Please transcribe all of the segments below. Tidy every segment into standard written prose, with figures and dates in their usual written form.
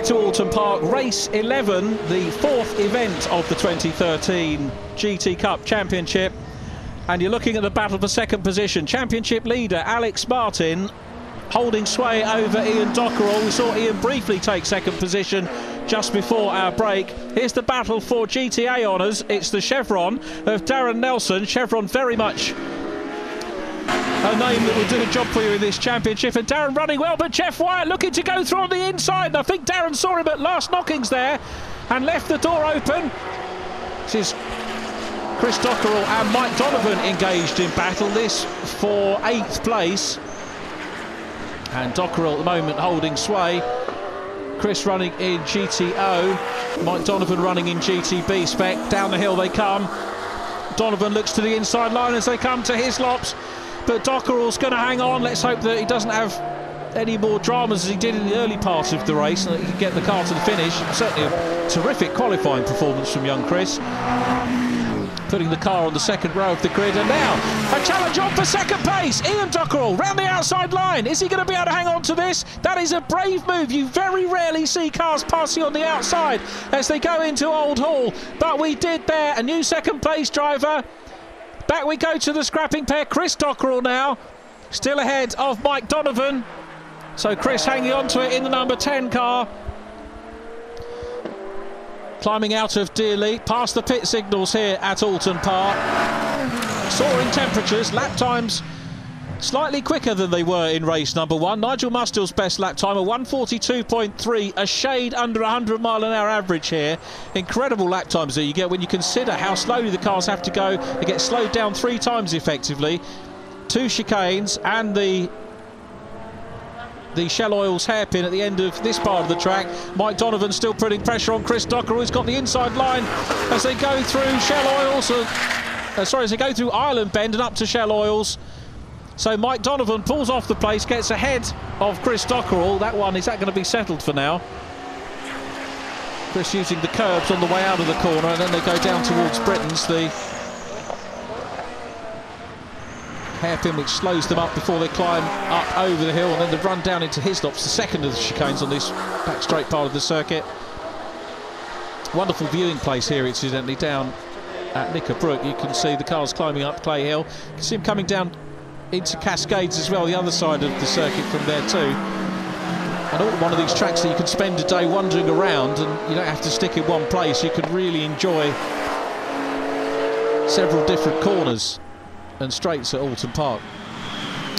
back to Oulton Park, race 11, the fourth event of the 2013 GT Cup Championship. And you're looking at the battle for second position. Championship leader Alex Martin holding sway over Ian Dockerell. We saw Ian briefly take second position just before our break. Here's the battle for GTA honours. It's the chevron of Darren Nelson. Chevron very much a name that will do a job for you in this championship. And Darren running well, but Jeff Wyatt looking to go through on the inside. And I think Darren saw him at last knockings there and left the door open. This is Chris Dockerell and Mike Donovan engaged in battle. This for 8th place. And Dockerell at the moment holding sway. Chris running in GTO. Mike Donovan running in GTB spec. Down the hill they come. Donovan looks to the inside line as they come to Hislops. But Dockerell's going to hang on. Let's hope that he doesn't have any more dramas as he did in the early part of the race and that he can get the car to the finish. Certainly a terrific qualifying performance from young Chris. Putting the car on the second row of the grid, and now a challenge on for second place. Ian Dockerell round the outside line. Is he going to be able to hang on to this? That is a brave move. You very rarely see cars passing on the outside as they go into Old Hall, but we did there. A new second place driver. Back we go to the scrapping pair. Chris Dockerell now still ahead of Mike Donovan, so Chris hanging on to it in the number 10 car. Climbing out of Dearly, past the pit signals here at Oulton Park. Soaring temperatures, lap times slightly quicker than they were in race number 1. Nigel Mustill's best lap time, a 1:42.3, a shade under 100-mile-an-hour average here. Incredible lap times that you get when you consider how slowly the cars have to go. They get slowed down 3 times effectively. 2 chicanes and the Shell Oils hairpin at the end of this part of the track. Mike Donovan still putting pressure on Chris Dockerell, who's got the inside line as they go through Shell Oils. As they go through Island Bend and up to Shell Oils. So Mike Donovan pulls off the place, gets ahead of Chris Dockerell. That one, is that going to be settled for now? Chris using the curbs on the way out of the corner, and then they go down towards Britain's, the hairpin which slows them up before they climb up over the hill, and then the run down into Hislops, the second of the chicanes on this back straight part of the circuit. Wonderful viewing place here, incidentally, down at Knickerbrook. You can see the cars climbing up Clay Hill. You can see them coming down into Cascades as well, the other side of the circuit from there too. And all one of these tracks that you can spend a day wandering around and you don't have to stick in one place. You can really enjoy several different corners and straights at Oulton Park.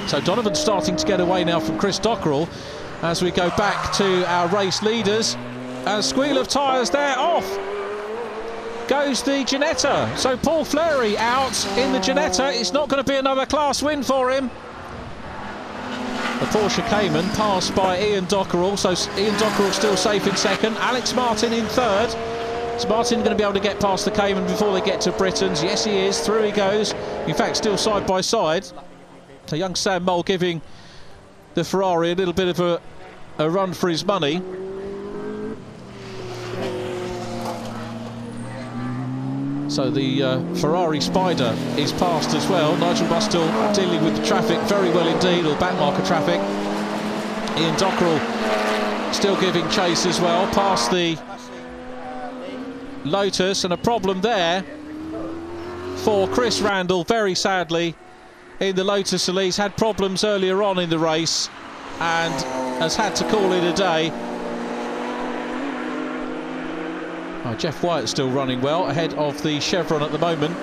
So Donovan starting to get away now from Chris Dockerell as we go back to our race leaders. A squeal of tyres there, off goes the Ginetta. So Paul Fleury out in the Ginetta. It's not going to be another class win for him. The Porsche Cayman passed by Ian Dockerell, so Ian Dockerell still safe in second. Alex Martin in third. Is Martin going to be able to get past the Cayman before they get to Britain's? Yes, he is. Through he goes. In fact, still side by side. So young Sam Mole giving the Ferrari a little bit of a run for his money. So the Ferrari Spider is passed as well. Nigel Bustill dealing with the traffic very well indeed, or backmarker traffic. Ian Dockerell still giving chase as well, past the Lotus, and a problem there for Chris Randall, very sadly, in the Lotus Elise. Had problems earlier on in the race and has had to call it a day. Oh, Jeff Wyatt still running well, ahead of the Chevron at the moment.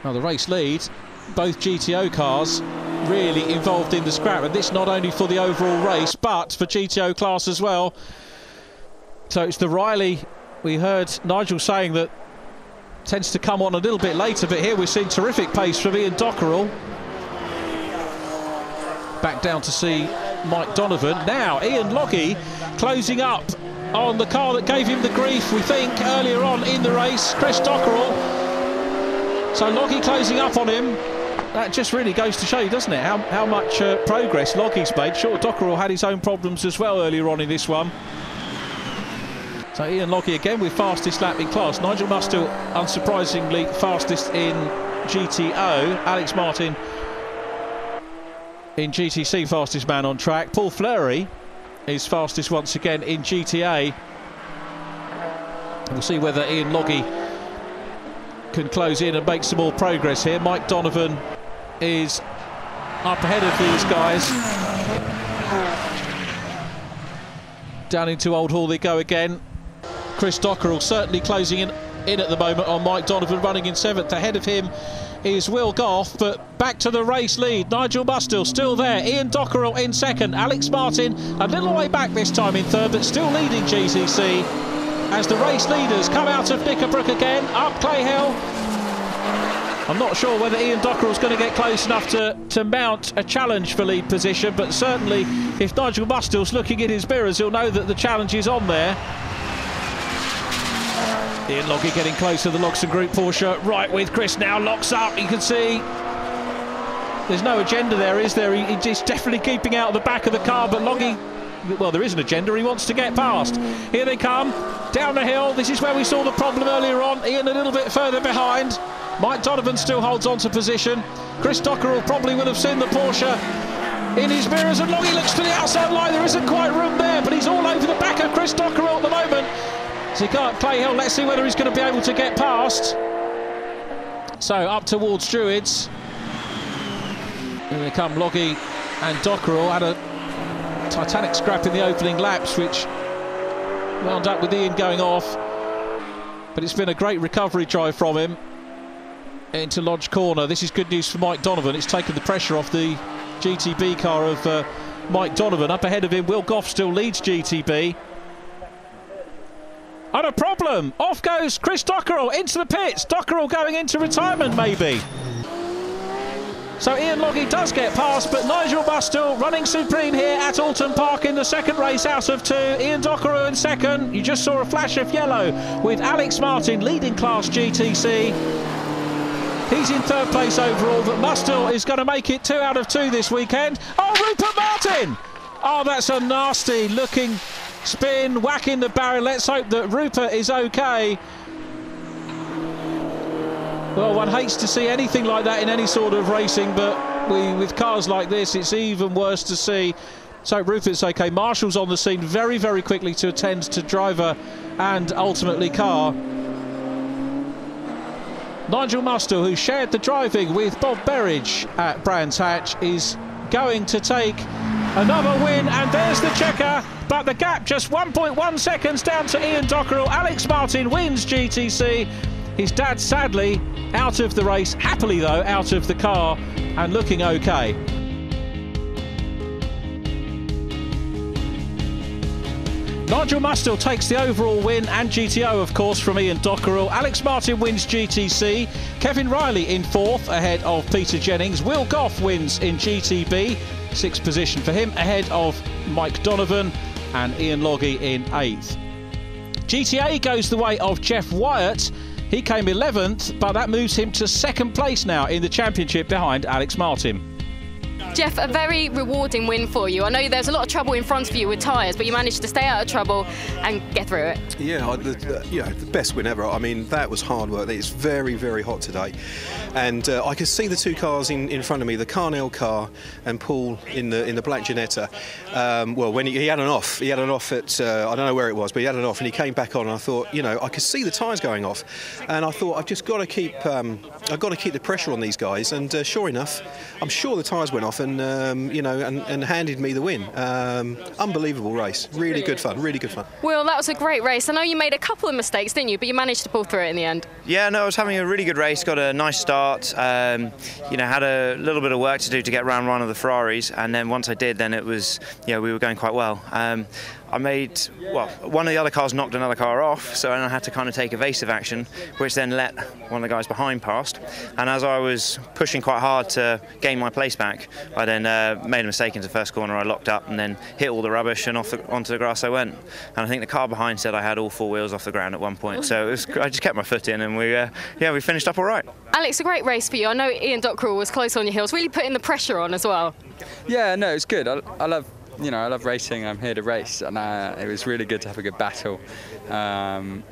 Now the race lead, both GTO cars really involved in the scrap, and this not only for the overall race but for GTO class as well. So it's the Riley, we heard Nigel saying that tends to come on a little bit later, but here we're seeing terrific pace from Ian Dockerell. Back down to see Mike Donovan. Now Ian Logie closing up on the car that gave him the grief, we think, earlier on in the race, Chris Dockerell. So Logie closing up on him. That just really goes to show you, doesn't it, how much progress Logie's made. Sure, Dockerell had his own problems as well earlier on in this one. So Ian Logie again with fastest lap in class. Nigel Mustill, unsurprisingly, fastest in GTO. Alex Martin in GTC fastest man on track. Paul Fleury is fastest once again in GTA. We'll see whether Ian Loggy can close in and make some more progress here. Mike Donovan is up ahead of these guys. Down into Old Hall they go again. Chris Dockerell certainly closing in at the moment on Mike Donovan, running in 7th. Ahead of him is Will Goff, but back to the race lead. Nigel Bustill still there. Ian Dockerell in 2nd. Alex Martin a little way back this time in 3rd, but still leading GCC as the race leaders come out of Knickerbrook again, up Clay Hill. I'm not sure whether Ian Dockerell's going to get close enough to mount a challenge for lead position, but certainly if Nigel Bustill's looking in his mirrors, he'll know that the challenge is on there. Ian Loggy getting close to the Loxton Group Porsche, right with Chris now, locks up. You can see there's no agenda there, is there? He's definitely keeping out of the back of the car, but Loggy, well, there is an agenda. He wants to get past. Here they come, down the hill. This is where we saw the problem earlier on. Ian a little bit further behind. Mike Donovan still holds on to position. Chris Dockerell probably will have seen the Porsche in his mirrors, and Loggy looks to the outside line. There isn't quite room there, but he's all over the back of Chris Dockerell at the moment. So he can't play Hill. Let's see whether he's going to be able to get past. So up towards Druids. Here they come, Loggy and Dockerell. Had a titanic scrap in the opening laps, which wound up with Ian going off. But it's been a great recovery drive from him into Lodge Corner. This is good news for Mike Donovan. It's taken the pressure off the GTB car of Mike Donovan. Up ahead of him, Will Goff still leads GTB. And a problem. Off goes Chris Dockerell into the pits. Dockerell going into retirement, maybe. So Ian Loggy does get past, but Nigel Bustill running supreme here at Oulton Park in the 2nd race out of 2. Ian Dockerell in 2nd. You just saw a flash of yellow with Alex Martin leading Class GTC. He's in 3rd place overall, but Bustill is going to make it 2 out of 2 this weekend. Oh, Rupert Martin! Oh, that's a nasty looking spin, whacking the barrier. Let's hope that Rupert is okay. Well, one hates to see anything like that in any sort of racing, but with cars like this, it's even worse to see. So Rupert's okay. Marshall's on the scene very, very quickly to attend to driver and ultimately car. Nigel Bustill, who shared the driving with Bob Berridge at Brands Hatch, is going to take another win, and there's the checker. But the gap just 1.1 seconds down to Ian Dockerell. Alex Martin wins GTC. His dad sadly out of the race, happily though out of the car and looking okay. Nigel Bustill takes the overall win and GTO, of course, from Ian Dockerell. Alex Martin wins GTC. Kevin Riley in 4th ahead of Peter Jennings. Will Goff wins in GTB, 6th position for him, ahead of Mike Donovan and Ian Loggy in 8th. GTA goes the way of Jeff Wyatt. He came 11th, but that moves him to 2nd place now in the championship behind Alex Martin. Jeff, a very rewarding win for you. I know there's a lot of trouble in front of you with tyres, but you managed to stay out of trouble and get through it. Yeah, the best win ever. I mean, that was hard work. It's very, very hot today. And I could see the 2 cars in front of me, the Carnell car and Paul in the black Ginetta. Well, when he had an off at, I don't know where it was, but he had an off and he came back on, and I thought, you know, I could see the tyres going off. And I thought, I've just got to keep, I've got to keep the pressure on these guys. And sure enough, I'm sure the tyres went off, and you know, and handed me the win. Unbelievable race, really good fun, really good fun. Will, that was a great race. I know you made a couple of mistakes, didn't you? But you managed to pull through it in the end. Yeah, no, I was having a really good race. Got a nice start. You know, had a little bit of work to do to get round one of the Ferraris, and then once I did, then it was, you know, we were going quite well. I made, well, one of the other cars knocked another car off, so I had to kind of take evasive action, which then let one of the guys behind past. And as I was pushing quite hard to gain my place back, I then made a mistake into the first corner. I locked up and then hit all the rubbish, and onto the grass I went. And I think the car behind said I had all 4 wheels off the ground at one point. So I just kept my foot in, and we finished up all right. Alex, a great race for you. I know Ian Dockerell was close on your heels, really putting the pressure on as well. Yeah, no, it's good. I love racing. I'm here to race, and it was really good to have a good battle. When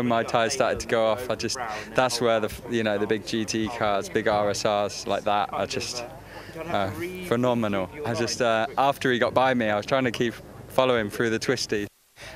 my tyres started to go off, that's where the big GT cars, big RSRs like that, phenomenal. I just, after he got by me, I was trying to follow him through the twisties,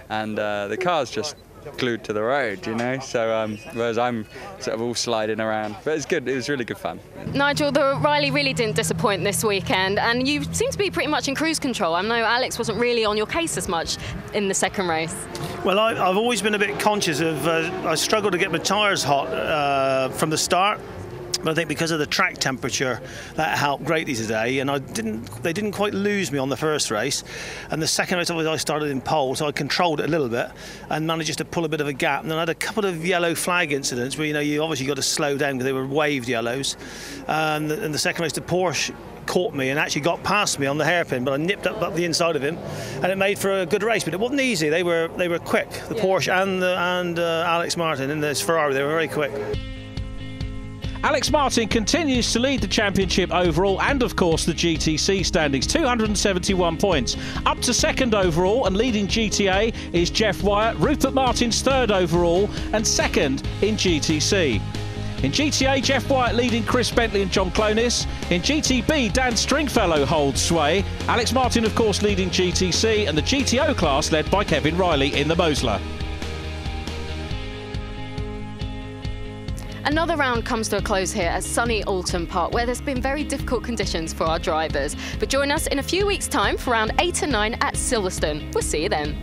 and the car's just glued to the road, you know, so whereas I'm sort of all sliding around. But it's good, it was really good fun. Nigel, the Riley really didn't disappoint this weekend, and you seem to be pretty much in cruise control. I know Alex wasn't really on your case as much in the second race. Well, I've always been a bit conscious of, I struggled to get my tyres hot from the start. But I think because of the track temperature, that helped greatly today, and they didn't quite lose me on the first race. And the second race, I started in pole, so I controlled it a little bit and managed just to pull a bit of a gap. And then I had a couple of yellow flag incidents where, you know, you obviously got to slow down because they were waved yellows. And the second race, the Porsche caught me and actually got past me on the hairpin, but I nipped up the inside of him, and it made for a good race. But it wasn't easy. They were quick. The Porsche and Alex Martin in this Ferrari, they were very quick. Alex Martin continues to lead the championship overall and, of course, the GTC standings. 271 points. Up to second overall and leading GTA is Jeff Wyatt. Rupert Martin's third overall and second in GTC. In GTA, Jeff Wyatt leading Chris Bentley and John Clonis. In GTB, Dan Stringfellow holds sway. Alex Martin, of course, leading GTC, and the GTO class led by Kevin Riley in the Mosler. Another round comes to a close here at sunny Oulton Park, where there's been very difficult conditions for our drivers. But join us in a few weeks' time for round 8 and 9 at Silverstone. We'll see you then.